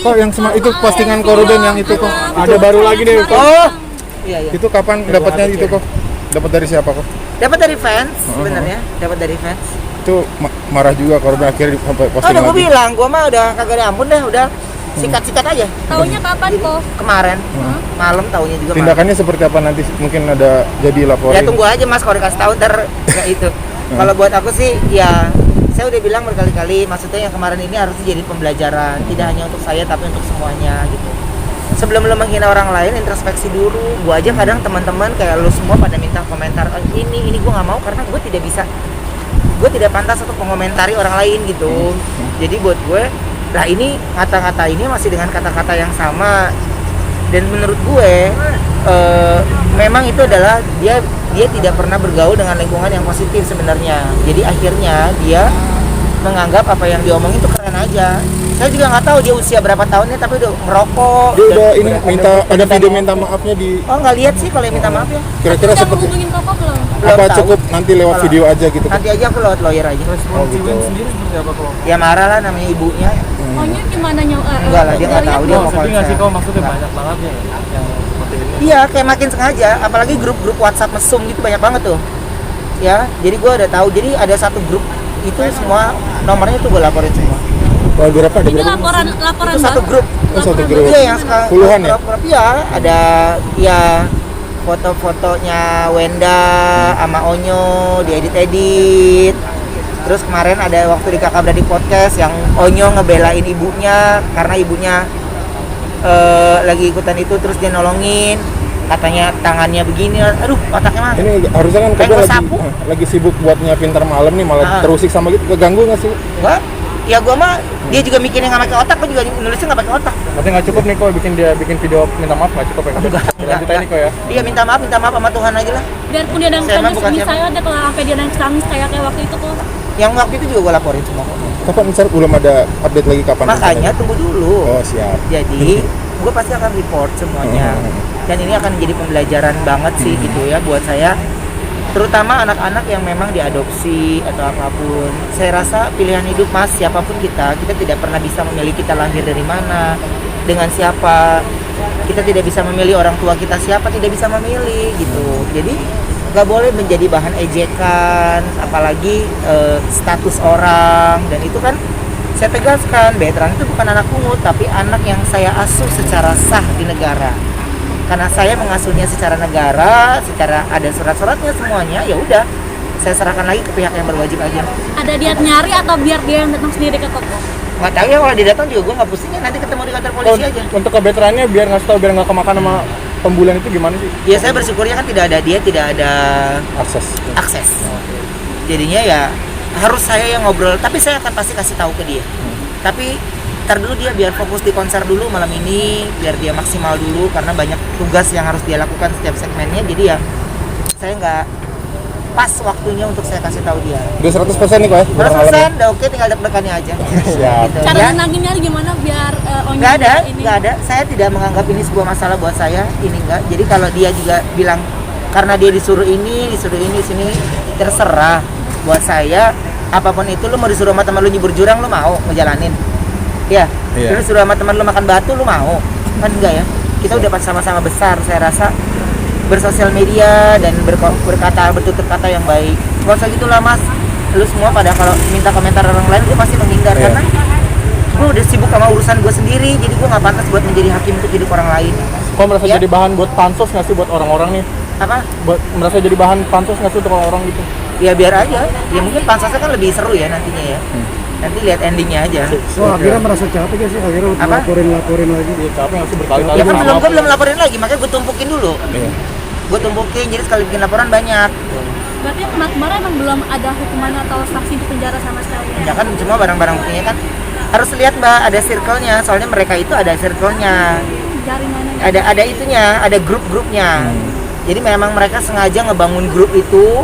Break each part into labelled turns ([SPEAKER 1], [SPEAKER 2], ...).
[SPEAKER 1] Kok yang itu postingan Koruben yang itu kok ada baru lagi deh kok.
[SPEAKER 2] Oh, iya.
[SPEAKER 1] Itu kapan dapatnya itu kok? Dapat dari siapa kok?
[SPEAKER 2] Dapat dari fans sebenarnya, dapat dari fans.
[SPEAKER 1] Itu marah juga Koruben akhirnya sampai posting
[SPEAKER 2] udah
[SPEAKER 1] lagi.
[SPEAKER 2] gue bilang, gue mah udah kagak ada ampun deh, udah sikat-sikat aja.
[SPEAKER 3] Taunya kapan kok?
[SPEAKER 2] Kemarin malam taunya juga.
[SPEAKER 1] Tindakannya seperti apa nanti mungkin ada jadi laporan?
[SPEAKER 2] Ya tunggu aja Mas, kalau dikasih tahu ntar ya itu. Kalau buat aku sih ya saya udah bilang berkali-kali, maksudnya yang kemarin ini harus jadi pembelajaran, tidak hanya untuk saya tapi untuk semuanya gitu. Sebelum lo menghina orang lain, introspeksi dulu. Gua aja kadang teman-teman kayak lo semua pada minta komentar ini gue nggak mau karena gue tidak pantas untuk mengomentari orang lain gitu. Jadi buat gue, lah ini kata-kata ini masih dengan kata-kata yang sama, dan menurut gue memang itu adalah dia tidak pernah bergaul dengan lingkungan yang positif sebenarnya. Jadi akhirnya dia menganggap apa yang diomongin itu keren aja. Saya juga nggak tahu dia usia berapa tahunnya, tapi udah merokok.
[SPEAKER 1] Dia udah ini ada video minta maafnya di.
[SPEAKER 2] Oh, nggak lihat sih kalau yang minta maaf ya.
[SPEAKER 1] Kira-kira
[SPEAKER 3] Udah
[SPEAKER 1] seperti
[SPEAKER 3] ngomongin Koko belum?
[SPEAKER 2] Belum
[SPEAKER 1] apa
[SPEAKER 2] tahu.
[SPEAKER 1] cukup nanti lewat
[SPEAKER 2] Kalau-
[SPEAKER 1] video aja gitu?
[SPEAKER 2] Nanti aja aku lewat lawyer aja.
[SPEAKER 1] Oh gitu.
[SPEAKER 4] sendiri seperti apa kok?
[SPEAKER 2] Ya marah lah namanya ibunya.
[SPEAKER 3] Ohnya gimana
[SPEAKER 2] Enggak lah, dia nggak tahu dia mau
[SPEAKER 4] Sedih nggak sih
[SPEAKER 2] konser.
[SPEAKER 4] kok, maksudnya banyak banget ya yang seperti ini.
[SPEAKER 2] Iya, kayak makin sengaja, apalagi grup-grup WhatsApp mesum gitu banyak banget tuh. Ya, jadi gue udah tahu. Jadi ada satu grup itu semua nomornya tuh gue laporin semua.
[SPEAKER 1] Oh, berapa? Ada
[SPEAKER 3] Ini
[SPEAKER 1] berapa?
[SPEAKER 3] laporan
[SPEAKER 2] Itu satu
[SPEAKER 3] baru.
[SPEAKER 2] grup.
[SPEAKER 1] Oh, satu grup.
[SPEAKER 2] Iya, yang sekarang
[SPEAKER 1] Puluhan ya?
[SPEAKER 2] Iya, ada ya foto-fotonya Wenda sama Onyo diedit-edit. Terus kemarin ada waktu di Kakak Beradi Podcast yang Onyo ngebelain ibunya karena ibunya lagi ikutan itu, terus dia nolongin, katanya tangannya begini, aduh otaknya mah.
[SPEAKER 1] Ini harusnya kan
[SPEAKER 2] Kayak
[SPEAKER 1] kerja
[SPEAKER 2] gua
[SPEAKER 1] lagi,
[SPEAKER 2] sapu.
[SPEAKER 1] lagi sibuk buat nyiapin ntar malam nih malah terusik sama gitu, keganggu nggak sih?
[SPEAKER 2] Enggak, ya gua mah dia juga mikirin nggak pakai otak, gua juga nulisnya nggak pakai otak.
[SPEAKER 4] Berarti nggak cukup nih kok bikin video minta maaf, nggak cukup ya? Lanjutin nih kok ya.
[SPEAKER 2] Dia minta maaf sama Tuhan aja lah.
[SPEAKER 3] Biarpun dia
[SPEAKER 2] Saya mah
[SPEAKER 3] nangis,
[SPEAKER 2] bukan
[SPEAKER 3] misalnya ada kalau sampai dia nangis kayak waktu itu kok.
[SPEAKER 2] Yang waktu itu juga gua laporin semua kok.
[SPEAKER 1] Kapan ntar belum ada update lagi kapan?
[SPEAKER 2] Makanya tunggu dulu.
[SPEAKER 1] Oh siap.
[SPEAKER 2] Jadi gue pasti akan report semuanya, dan ini akan jadi pembelajaran banget sih gitu ya buat saya, terutama anak-anak yang memang diadopsi atau apapun. Saya rasa pilihan hidup Mas, siapapun kita tidak pernah bisa memilih kita lahir dari mana, dengan siapa. Kita tidak bisa memilih orang tua kita siapa, tidak bisa memilih gitu. Jadi nggak boleh menjadi bahan ejekan, apalagi status orang. Dan itu kan saya tegaskan, Betran itu bukan anak pungut, tapi anak yang saya asuh secara sah di negara. Karena saya mengasuhnya secara negara, secara ada surat-suratnya semuanya, ya udah saya serahkan lagi ke pihak yang berwajib aja.
[SPEAKER 3] Ada dia nyari atau biar dia yang datang sendiri ke Koko?
[SPEAKER 2] Nggak tahu ya, kalau dia datang juga gue nggak pusingnya, nanti ketemu di kantor polisi aja.
[SPEAKER 4] Untuk kebeterannya biar nggak tahu, biar nggak kemakan sama pembulian itu gimana sih?
[SPEAKER 2] Ya saya bersyukurnya kan tidak ada akses. Jadinya ya harus saya yang ngobrol, tapi saya akan pasti kasih tahu ke dia. Tapi ntar dulu dia biar fokus di konser dulu malam ini, biar dia maksimal dulu karena banyak tugas yang harus dia lakukan setiap segmennya. Jadi ya saya nggak pas waktunya untuk saya kasih tahu dia.
[SPEAKER 1] Udah 100% nih kok ya? Barang malam ya?
[SPEAKER 2] 100% udah oke, tinggal deg-degannya aja.
[SPEAKER 1] Siap.
[SPEAKER 2] Gitu,
[SPEAKER 3] Cara
[SPEAKER 2] ya.
[SPEAKER 3] nenanginnya gimana biar Ohnya
[SPEAKER 2] Nggak ada,
[SPEAKER 3] ini?
[SPEAKER 2] nggak ada. Saya tidak menganggap ini sebuah masalah buat saya. Ini enggak. Jadi kalau dia juga bilang karena dia disuruh ini sini, terserah. Buat saya apapun itu, lu mau disuruh sama teman lu nyebur jurang, lu mau ngejalanin? Ya.
[SPEAKER 1] Iya.
[SPEAKER 2] Lu disuruh sama teman lu makan batu, lu mau? Kan enggak ya. Kita udah sama-sama besar, saya rasa bersosial media dan berkata bertutur kata yang baik. Gak usah gitulah Mas. Lu semua pada kalau minta komentar orang lain, gue pasti menghindar.
[SPEAKER 1] Iya.
[SPEAKER 2] Karena gue udah sibuk sama urusan gue sendiri, jadi gue nggak pantas buat menjadi hakim untuk hidup orang lain.
[SPEAKER 4] Kok merasa
[SPEAKER 2] Ya.
[SPEAKER 4] jadi bahan buat pansos nggak sih buat orang-orang nih?
[SPEAKER 2] Apa?
[SPEAKER 4] Merasa jadi bahan pansos nggak sih untuk orang-orang gitu?
[SPEAKER 2] Ya biar aja. Ya mungkin pansasnya kan lebih seru ya nantinya ya. Nanti lihat endingnya aja.
[SPEAKER 5] Oh, akhirnya merasa capek gak sih? Akhirnya
[SPEAKER 2] Apa?
[SPEAKER 5] laporin lagi.
[SPEAKER 4] Iya, capek nggak sih berkali-kali?
[SPEAKER 2] Ya kan
[SPEAKER 4] sama
[SPEAKER 2] gue belum laporin lagi, makanya gue tumpukin dulu.
[SPEAKER 1] Iya.
[SPEAKER 2] Gue tumpukin, jadi sekali bikin laporan banyak.
[SPEAKER 3] Berarti kemarin emang belum ada hukuman atau sanksi di penjara sama sekali ya?
[SPEAKER 2] Ya kan semua barang-barang buktinya kan harus lihat Mbak, ada circle-nya. Soalnya mereka itu ada circle-nya.
[SPEAKER 3] Jaringannya.
[SPEAKER 2] Ada itunya, ada grup-grupnya. Jadi memang mereka sengaja ngebangun grup itu,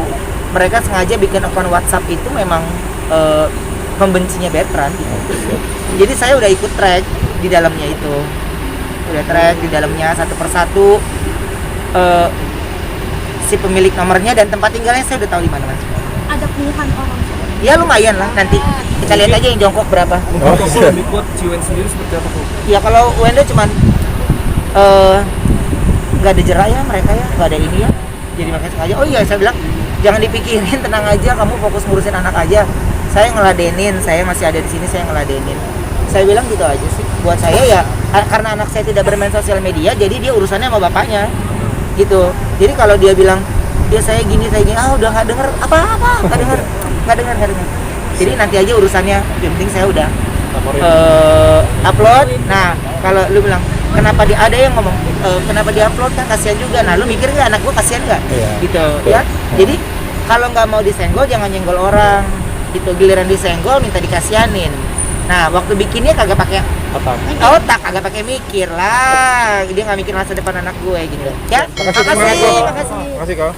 [SPEAKER 2] mereka sengaja bikin akun WhatsApp itu memang pembencinya Betran gitu. Jadi saya udah ikut track di dalamnya itu, udah track di dalamnya satu persatu si pemilik nomornya dan tempat tinggalnya saya udah tahu di mana Mas.
[SPEAKER 3] Ada puluhan orang.
[SPEAKER 2] Ya lumayan lah nanti. Kita lihat aja yang jongkok berapa.
[SPEAKER 1] Oh,
[SPEAKER 4] Kalau lebih kuat Ciwen sendiri seperti apa tuh?
[SPEAKER 2] Ya kalau UND cuman nggak ada jerak ya mereka ya, nggak ada ini ya. Jadi mereka sengaja. Oh iya, saya bilang jangan dipikirin, tenang aja, kamu fokus ngurusin anak aja. Saya ngeladenin, saya masih ada di sini, saya ngeladenin. Saya bilang gitu aja sih. Buat saya ya, karena anak saya tidak bermain sosial media, jadi dia urusannya sama bapaknya, gitu. Jadi kalau dia bilang, dia saya gini, udah nggak denger apa-apa, nggak denger. Jadi nanti aja urusannya, yang penting saya udah upload. Nah, kalau lu bilang kenapa ada yang ngomong kenapa di upload, kan kasihan juga. Nah, lu mikir nggak anak gua kasihan nggak?
[SPEAKER 1] Iya.
[SPEAKER 2] Gitu ya. Jadi kalau nggak mau disenggol jangan nyenggol orang. Gitu, giliran disenggol minta dikasihanin. Nah, waktu bikinnya kagak pakai otak, kagak pakai mikir lah. Dia nggak mikir masa depan anak gue gitu. Ya, makasih.
[SPEAKER 1] Makasih kau.